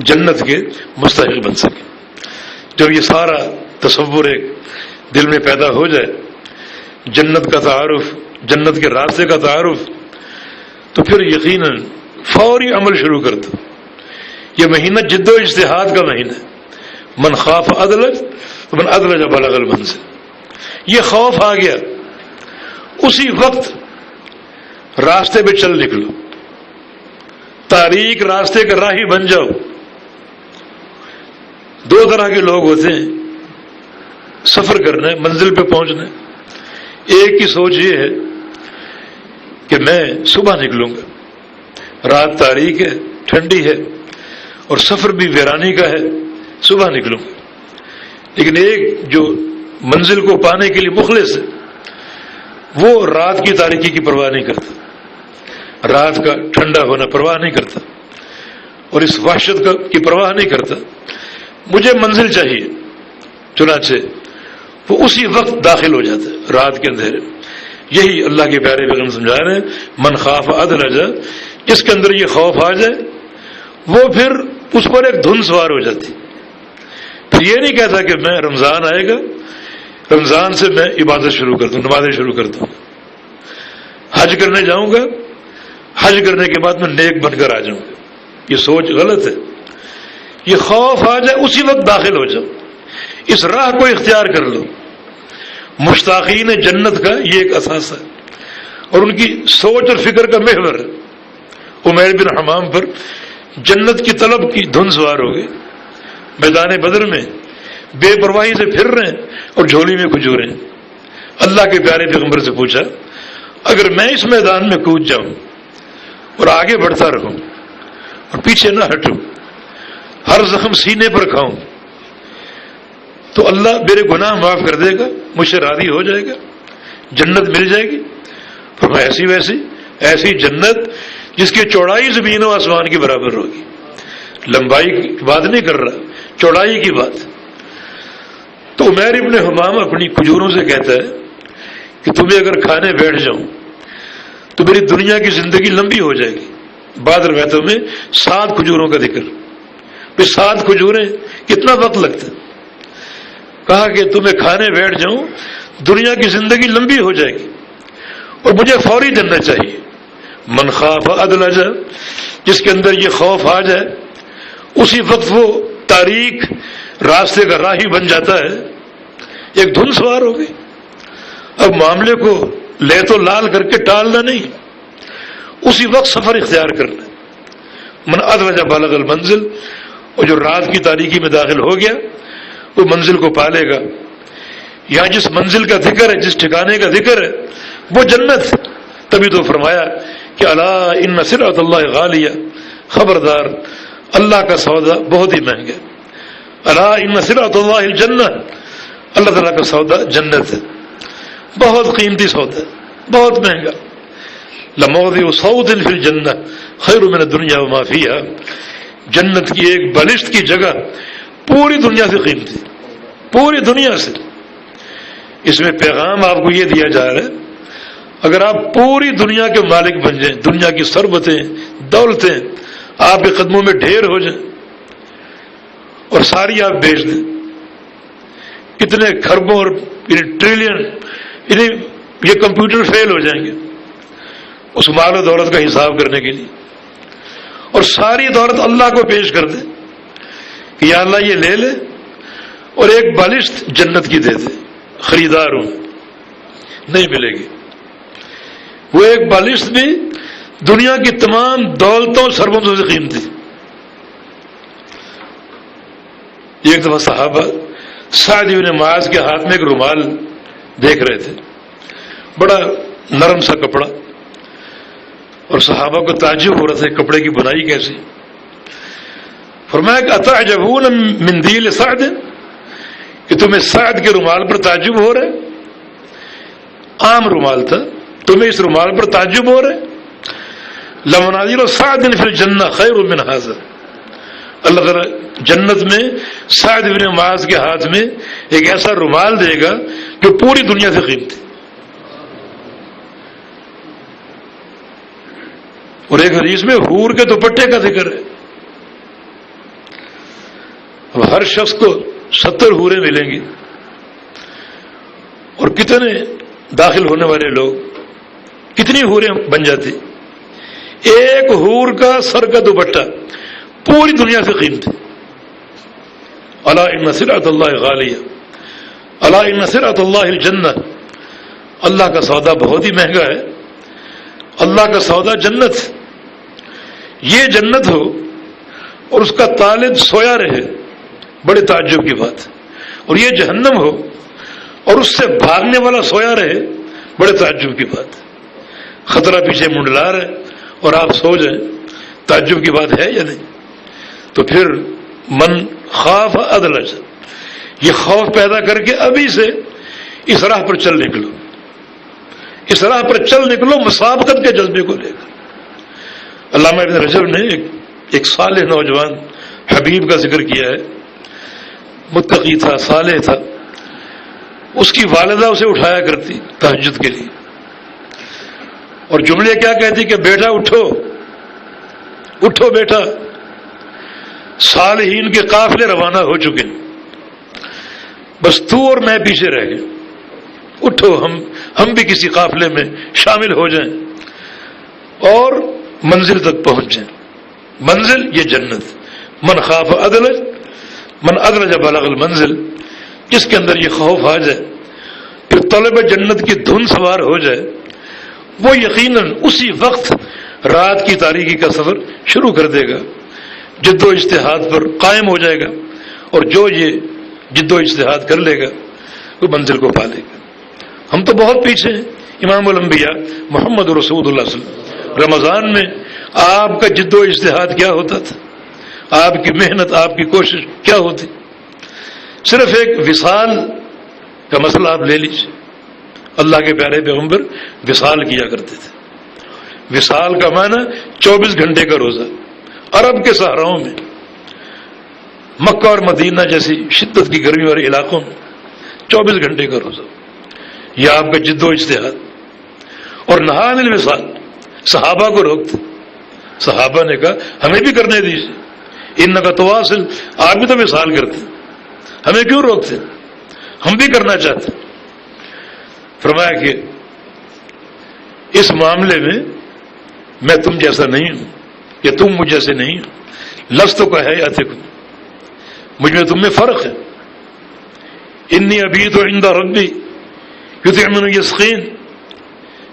جنت کے مستحق بن سکیں۔ جب یہ سارا تصور ایک دل میں پیدا ہو جائے، جنت کا تعارف، جنت کے راستے کا تعارف، تو پھر یقیناً فوری عمل شروع کر دو۔ یہ مہینہ جد و اجتہاد کا مہینہ ہے۔ من خاف ادلج من ادلج بلغ المنزل، یہ خوف آ گیا اسی وقت راستے پہ چل نکلو، تاریک راستے کا راہی بن جاؤ۔ دو طرح کے لوگ ہوتے ہیں سفر کرنا ہے، منزل پہ پہنچنا ہے۔ ایک کی سوچ یہ ہے کہ میں صبح نکلوں گا، رات تاریک ہے، ٹھنڈی ہے، اور سفر بھی ویرانی کا ہے، صبح نکلوں گا۔ لیکن ایک جو منزل کو پانے کے لیے مخلص ہے، وہ رات کی تاریکی کی پرواہ نہیں کرتا، رات کا ٹھنڈا ہونا پرواہ نہیں کرتا، اور اس وحشت کی پرواہ نہیں کرتا۔ مجھے منزل چاہیے، چنانچہ وہ اسی وقت داخل ہو جاتا ہے رات کے اندھیرے۔ یہی اللہ کے پیارے پیغمبر سمجھا رہے ہیں، من خاف ادلج، جس کے اندر یہ خوف آ جائے وہ پھر اس پر ایک دھن سوار ہو جاتی۔ پھر یہ نہیں کہتا کہ میں رمضان آئے گا، رمضان سے میں عبادت شروع کر دوں، نمازیں شروع کر دوں، حج کرنے جاؤں گا، حج کرنے کے بعد میں نیک بن کر آ جاؤں گا۔ یہ سوچ غلط ہے۔ یہ خوف آ جائے اسی وقت داخل ہو جاؤ، اس راہ کو اختیار کر لو۔ مشتاقین جنت کا یہ ایک اثاثہ ہے، اور ان کی سوچ اور فکر کا محور ہے۔ عمیر بن حمام پر جنت کی طلب کی دھن سوار ہو گئے، میدان بدر میں بے پرواہی سے پھر رہے ہیں اور جھولی میں کھجوریں۔ اللہ کے پیارے پیغمبر سے پوچھا، اگر میں اس میدان میں کود جاؤں اور آگے بڑھتا رہوں اور پیچھے نہ ہٹوں، ہر زخم سینے پر کھاؤں، تو اللہ میرے گناہ معاف کر دے گا، مجھ سے راضی ہو جائے گا، جنت مل جائے گی؟ فرمایا ایسی ویسی، ایسی جنت جس کی چوڑائی زمین و آسمان کی برابر ہوگی۔ لمبائی کی بات نہیں کر رہا، چوڑائی کی بات۔ تو عمیر ابن حمام اپنی کھجوروں سے کہتا ہے کہ تمہیں اگر کھانے بیٹھ جاؤں تو میری دنیا کی زندگی لمبی ہو جائے گی۔ بعض روایتوں میں 7 کھجوروں کا ذکر، پھر 7 کھجوریں کتنا وقت لگتا ہے؟ کہا کہ تمہیں کھانے بیٹھ جاؤں، دنیا کی زندگی لمبی ہو جائے گی اور مجھے فوری جنت چاہیے۔ من خاف ادلج، جس کے اندر یہ خوف آ جائے اسی وقت وہ تاریک راستے کا راہی بن جاتا ہے۔ ایک دھن سوار ہو گئی۔ اب معاملے کو لے تو لال کر کے ٹالنا نہیں، اسی وقت سفر اختیار کرنا۔ من ادلج بلغ المنزل، اور جو رات کی تاریکی میں داخل ہو گیا وہ منزل کو پالے گا۔ یہاں جس منزل کا ذکر ہے، جس ٹھکانے کا ذکر ہے وہ جنت. تبھی تو فرمایا کہ الا ان سلعۃ اللہ غالیہ، خبردار اللہ کا سودا بہت ہی مہنگا. الا ان سلعۃ اللہ الجنہ، اللہ تعالیٰ کا سودا جنت ہے، بہت قیمتی سودا ہے، بہت مہنگا. لموضع صوت فی الجنہ خیر من الدنیا وما فیہا، جنت کی ایک بالشت کی جگہ پوری دنیا سے قیمتی، پوری دنیا سے. اس میں پیغام آپ کو یہ دیا جا رہا ہے اگر آپ پوری دنیا کے مالک بن جائیں، دنیا کی ثروتیں دولتیں آپ کے قدموں میں ڈھیر ہو جائیں اور ساری آپ بیچ دیں، اتنے کھربوں اور ٹریلین یہ کمپیوٹر فیل ہو جائیں گے اس مال و دولت کا حساب کرنے کے لیے، اور ساری دولت اللہ کو پیش کر دیں کہ یا اللہ یہ لے لے اور ایک بالشت جنت کی دے دے، خریدار ہوں. نہیں ملے گی. وہ ایک بالشت بھی دنیا کی تمام دولتوں سربتوں سے قیمتی. ایک دفعہ صحابہ سعد بن معاذ کے ہاتھ میں ایک رومال دیکھ رہے تھے، بڑا نرم سا کپڑا، اور صحابہ کو تعجب ہو رہا تھا کپڑے کی بنائی کیسی. فرمایا کہ اتعجبون من دیل سعد، کہ تمہیں سعد کے رومال پر تعجب ہو رہا ہے؟ عام رومال تھا، تمہیں اس رومال پر تعجب ہو رہا ہے؟ لمنازل سعد فی الجنہ خیر من ھذا، اللہ تعالیٰ جنت میں سعد بن معاذ کے ہاتھ میں ایک ایسا رومال دے گا جو پوری دنیا سے قیمتی. اور ایک حدیث میں حور کے دوپٹے کا ذکر ہے. اب ہر شخص کو 70 حوریں ملیں گی، اور کتنے داخل ہونے والے لوگ، کتنی حوریں بن جاتی. ایک حور کا سر کا دوپٹہ پوری دنیا سے قیمتی. الا ان سلعۃ اللہ غالیہ، الا ان سلعۃ اللہ الجنہ، اللہ کا سودا بہت ہی مہنگا ہے. اللہ کا سودا جنت. یہ جنت ہو اور اس کا طالب سویا رہے، بڑے تعجب کی بات. اور یہ جہنم ہو اور اس سے بھاگنے والا سویا رہے، بڑے تعجب کی بات. خطرہ پیچھے منڈلا رہے اور آپ سو جائیں، تعجب کی بات ہے یا نہیں؟ تو پھر من خاف ادلج، یہ خوف پیدا کر کے ابھی سے اس راہ پر چل نکلو، اس راہ پر چل نکلو مسابقت کے جذبے کو لے کر. علامہ ابن رجب نے ایک صالح نوجوان حبیب کا ذکر کیا ہے، متقی تھا، صالح تھا. اس کی والدہ اسے اٹھایا کرتی تہجد کے لیے، اور جملے کیا کہتی کہ بیٹا اٹھو اٹھو بیٹا، صالحین کے قافلے روانہ ہو چکے، بس تو اور میں پیچھے رہ گئے. اٹھو ہم بھی کسی قافلے میں شامل ہو جائیں اور منزل تک پہنچ جائیں. منزل یہ جنت. من خاف ادلج، من ادلج بلغ المنزل. جس کے اندر یہ خوف آ جائے، پھر طلب جنت کی دھن سوار ہو جائے، وہ یقیناً اسی وقت رات کی تاریکی کا سفر شروع کر دے گا، جد و اجتہاد پر قائم ہو جائے گا، اور جو یہ جد و اجتہاد کر لے گا وہ منزل کو پا لے گا. ہم تو بہت پیچھے ہیں. امام الانبیاء محمد رسول اللہ صلی اللہ علیہ وسلم، رمضان میں آپ کا جد و اجتہاد کیا ہوتا تھا، آپ کی محنت، آپ کی کوشش کیا ہوتی. صرف ایک وصال کا مسئلہ آپ لے لیجیے. اللہ کے پیارے پیغمبر وصال کیا کرتے تھے. وصال کا معنی 24 گھنٹے کا روزہ. عرب کے صحراؤں میں، مکہ اور مدینہ جیسی شدت کی گرمی والے علاقوں میں 24 گھنٹے کا روزہ، یہ آپ کا جد و اجتہاد. اور نہان الوصال، صحابہ کو روکتے. صحابہ نے کہا ہمیں بھی کرنے دیجیے، انک تواصل، آپ بھی تو وصال کرتے، ہمیں کیوں روکتے، ہم بھی کرنا چاہتے. فرمایا کہ اس معاملے میں تم جیسا نہیں ہوں، یا تم مجھ جیسے نہیں ہو. لست کا ہے یاتکم، مجھ میں تم میں فرق ہے. انی ابیت عند ربی یطعمنی یسقین،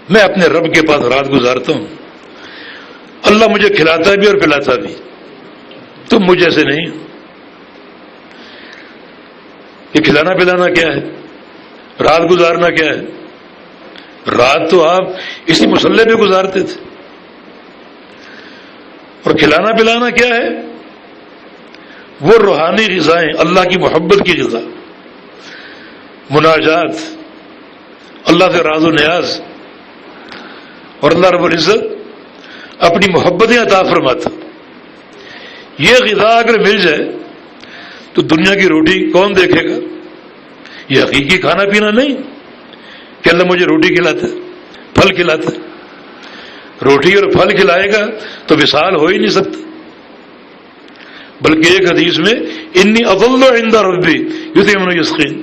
میں اپنے رب کے پاس رات گزارتا ہوں، اللہ مجھے کھلاتا بھی اور پلاتا بھی. تم مجھ جیسے نہیں ہو. یہ کھلانا پلانا کیا ہے؟ رات گزارنا کیا ہے؟ رات تو آپ اسی مصلے پہ گزارتے تھے. اور کھلانا پلانا کیا ہے؟ وہ روحانی غذائیں، اللہ کی محبت کی غذا، مناجات، اللہ سے راز و نیاز. اور اللہ رب العزت اپنی محبتیں عطا فرماتا. یہ غذا اگر مل جائے تو دنیا کی روٹی کون دیکھے گا؟ یہ حقیقی کھانا پینا نہیں کہ اللہ مجھے روٹی کھلاتا ہے، پھل کھلاتا ہے. روٹی اور پھل کھلائے گا تو وصال ہو ہی نہیں سکتا. بلکہ ایک حدیث میں انی اظل عند ربی یطعمنی ویسقین،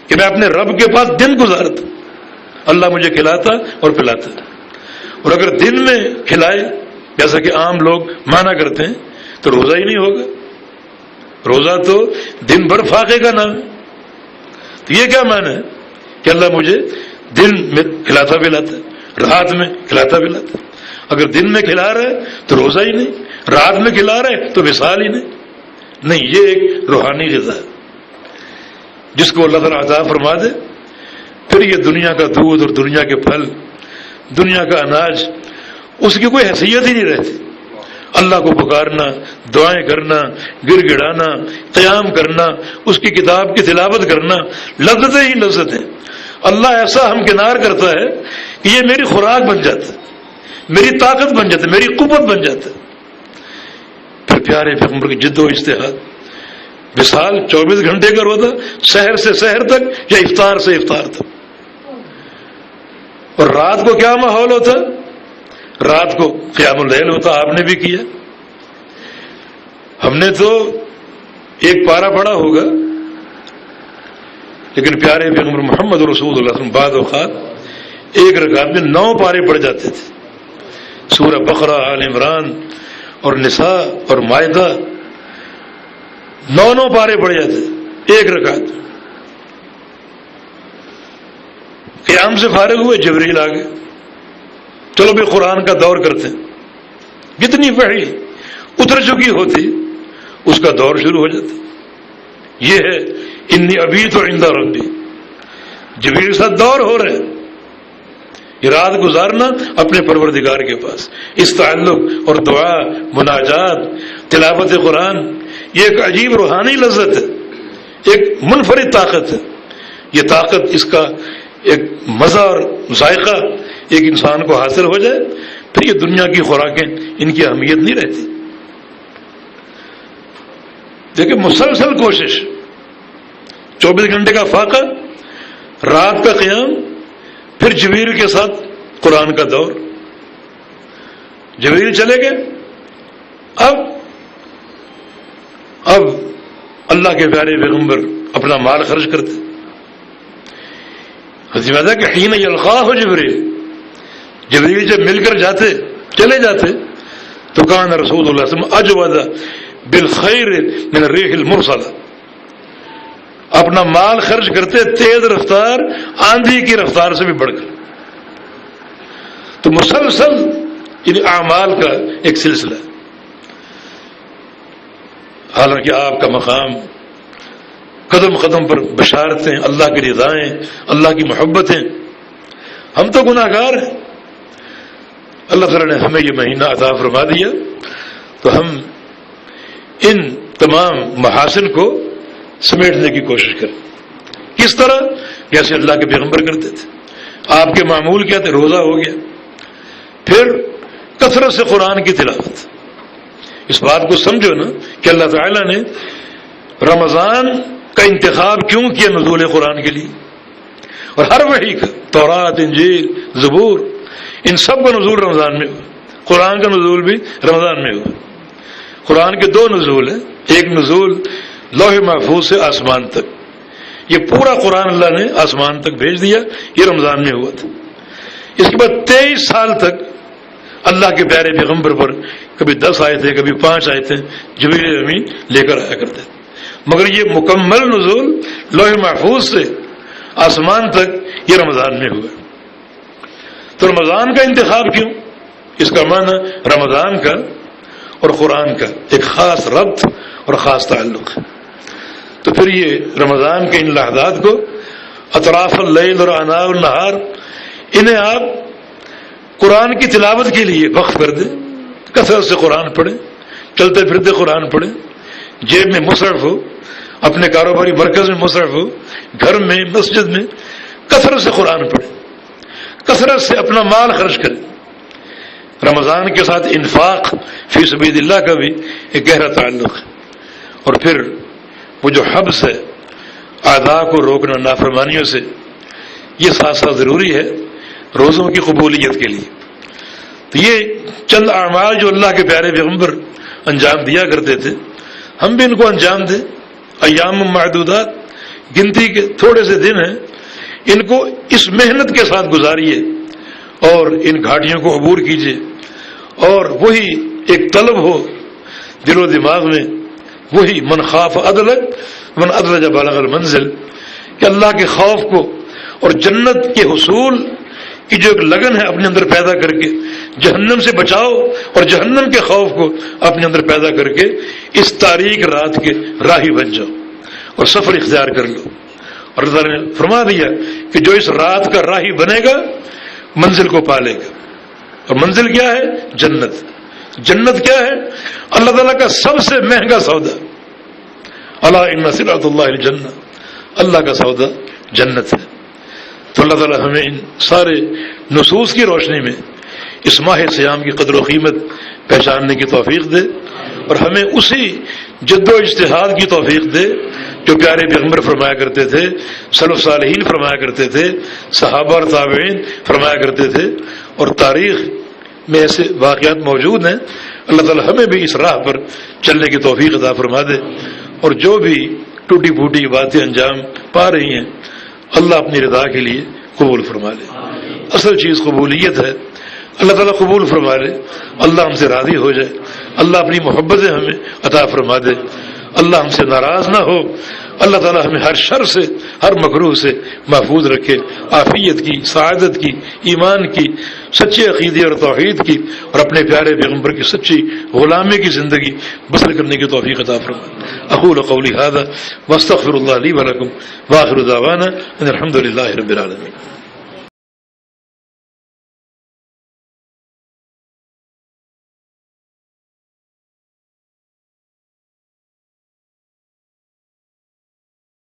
کہ میں اپنے رب کے پاس دن گزارتا، اللہ مجھے کھلاتا اور پلاتا. اور اگر دن میں کھلائے جیسا کہ عام لوگ مانا کرتے ہیں تو روزہ ہی نہیں ہوگا. روزہ تو دن بھر فاقے کا نام ہے. تو یہ کیا معنی ہے کہ اللہ مجھے دن میں کھلاتا پلاتا، رات میں کھلاتا پلاتا. اگر دن میں کھلا رہا ہے تو روزہ ہی نہیں، رات میں کھلا رہا ہے تو وصال ہی نہیں. یہ ایک روحانی غذا ہے جس کو اللہ تعالیٰ عطا فرما دے. پھر یہ دنیا کا دودھ اور دنیا کے پھل، دنیا کا اناج، اس کی کوئی حیثیت ہی نہیں رہتی. اللہ کو پکارنا، دعائیں کرنا، گر گڑانا، قیام کرنا، اس کی کتاب کی تلاوت کرنا، لذتیں ہی لذتیں. اللہ ایسا ہمکنار کرتا ہے کہ یہ میری خوراک بن جاتا ہے، میری طاقت بن جاتا ہے، میری قوت بن جاتا ہے. پھر پیارے پیغمبر کی جد و اجتہاد، وصال 24 گھنٹے کا روزہ، سحر سے سحر تک یا افطار سے افطار تک. اور رات کو کیا ماحول ہوتا؟ رات کو قیام اللیل ہوتا. آپ نے بھی کیا، ہم نے تو ایک پارا پڑھا ہوگا، لیکن پیارے پیغمبر محمد رسول اللہ صلی اللہ علیہ وسلم بعض اوقات ایک رکعت میں 9 پارے پڑھ جاتے تھے. سورہ بقرہ، آل عمران اور نساء اور مائدہ، 9 پارے پڑھ جاتے ایک رکعت. قیام سے فارغ ہوئے، جبریل آ گئے، چلو بھی قرآن کا دور کرتے ہیں. جتنی وحی اتر چکی ہوتی اس کا دور شروع ہو جاتا. یہ ہے انی ابیت عند ربی، جبریل کے ساتھ دور ہو رہے ہیں. یہ رات گزارنا اپنے پروردگار کے پاس، اس تعلق اور دعا، مناجات، تلاوت قرآن، یہ ایک عجیب روحانی لذت ہے، ایک منفرد طاقت ہے. یہ طاقت، اس کا ایک مزہ اور ذائقہ ایک انسان کو حاصل ہو جائے، پھر یہ دنیا کی خوراکیں ان کی اہمیت نہیں رہتی. دیکھیں مسلسل کوشش، 24 گھنٹے کا فاقہ، رات کا قیام، پھر جبریل کے ساتھ قرآن کا دور. جبریل چلے گئے، اب اللہ کے پیارے پیغمبر اپنا مال خرچ کرتے. حضرت کہ حین یلقاہ جبریل، جبریل جب مل کر جاتے، چلے جاتے، تو کان رسول اللہ صلی اللہ علیہ وسلم اجود بالخیر من الریح المرسلہ، اپنا مال خرچ کرتے تیز رفتار آندھی کی رفتار سے بھی بڑھ کر. تو مسلسل ان اعمال کا ایک سلسلہ. حالانکہ آپ کا مقام قدم قدم پر بشارتیں، اللہ کی رضائیں، اللہ کی محبتیں. ہم تو گناہ گار ہیں. اللہ تعالیٰ نے ہمیں یہ مہینہ عطا فرما دیا تو ہم ان تمام محاسن کو سمیٹنے کی کوشش کریں. کس طرح؟ جیسے اللہ کے پیغمبر کرتے تھے. آپ کے معمول کیا تھے؟ روزہ ہو گیا، پھر کثرت سے قرآن کی تلاوت. اس بات کو سمجھو نا کہ اللہ تعالیٰ نے رمضان کا انتخاب کیوں کیا نزول قرآن کے لیے. اور ہر وحی کا، تورات، انجیل، زبور، ان سب کا نزول رمضان میں ہوا. قرآن کا نزول بھی رمضان میں ہوا. قرآن کے 2 نزول ہیں، ایک نزول لوح محفوظ سے آسمان تک، یہ پورا قرآن اللہ نے آسمان تک بھیج دیا، یہ رمضان میں ہوا تھا. اس کے بعد 23 سال تک اللہ کے پیارے پیغمبر پر کبھی 10 آئے تھے، کبھی 5 آئے تھے، جبریل امین لے کر آیا کرتے تھے. مگر یہ مکمل نزول لوح محفوظ سے آسمان تک یہ رمضان میں ہوا. تو رمضان کا انتخاب کیوں؟ اس کا معنی رمضان کا اور قرآن کا ایک خاص ربط اور خاص تعلق ہے. تو پھر یہ رمضان کے ان لحظات کو اطراف اللیل اور اناء النہار، انہیں آپ قرآن کی تلاوت کے لیے وقف کر دیں، کثرت سے قرآن پڑھیں، چلتے پھرتے قرآن پڑھیں، جیب میں مصحف ہو، اپنے کاروباری مرکز میں مصحف ہو، گھر میں مسجد میں کثرت سے قرآن پڑھیں، کثرت سے اپنا مال خرچ کریں۔ رمضان کے ساتھ انفاق فی سبیل اللہ کا بھی ایک گہرا تعلق ہے۔ اور پھر وہ جو حبس ہے اعداء کو روکنا نافرمانیوں سے، یہ ساتھ ساتھ ضروری ہے روزوں کی قبولیت کے لیے۔ تو یہ چند اعمال جو اللہ کے پیارے پیغمبر انجام دیا کرتے تھے، ہم بھی ان کو انجام دیں۔ ایام معدودات، گنتی کے تھوڑے سے دن ہیں، ان کو اس محنت کے ساتھ گزاریے اور ان گھاٹیوں کو عبور کیجیے، اور وہی ایک طلب ہو دل و دماغ میں، وہی من خاف ادلج من ادلج بلغ المنزل، کہ اللہ کے خوف کو اور جنت کے حصول کی جو ایک لگن ہے اپنے اندر پیدا کر کے، جہنم سے بچاؤ اور جہنم کے خوف کو اپنے اندر پیدا کر کے اس تاریک رات کے راہی بن جاؤ اور سفر اختیار کر لو۔ اور اللہ نے فرما دیا کہ جو اس رات کا راہی بنے گا منزل کو پالے گا، اور منزل کیا ہے؟ جنت۔ جنت کیا ہے؟ اللہ تعالیٰ کا سب سے مہنگا سودا، الا ان سلعۃ اللہ الجنہ، اللہ کا سودا جنت ہے۔ تو اللہ تعالیٰ ہمیں ان سارے نصوص کی روشنی میں اس ماہ صیام کی قدر و قیمت پہچاننے کی توفیق دے، اور ہمیں اسی جد و اجتہاد کی توفیق دے جو پیارے پیغمبر فرمایا کرتے تھے، سلف صالحین فرمایا کرتے تھے، صحابہ اور تابعین فرمایا کرتے تھے، اور تاریخ میں ایسے واقعات موجود ہیں۔ اللہ تعالیٰ ہمیں بھی اس راہ پر چلنے کی توفیق عطا فرما دے، اور جو بھی ٹوٹی پھوٹی باتیں انجام پا رہی ہیں اللہ اپنی رضا کے لیے قبول فرما لے۔ اصل چیز قبولیت ہے، اللہ تعالیٰ قبول فرما لے، اللہ ہم سے راضی ہو جائے، اللہ اپنی محبتیں ہمیں عطا فرما دے، اللہ ہم سے ناراض نہ ہو، اللہ تعالیٰ ہمیں ہر شر سے، ہر مکروہ سے محفوظ رکھے، عافیت کی، سعادت کی، ایمان کی، سچے عقیدے اور توحید کی، اور اپنے پیارے پیغمبر کی سچی غلامی کی زندگی بسر کرنے کی توفیق عطا فرمائے۔ اقول قولی ھذا واستغفر اللہ لی ولکم، وآخر دعوانا ان الحمد للہ رب العالمین۔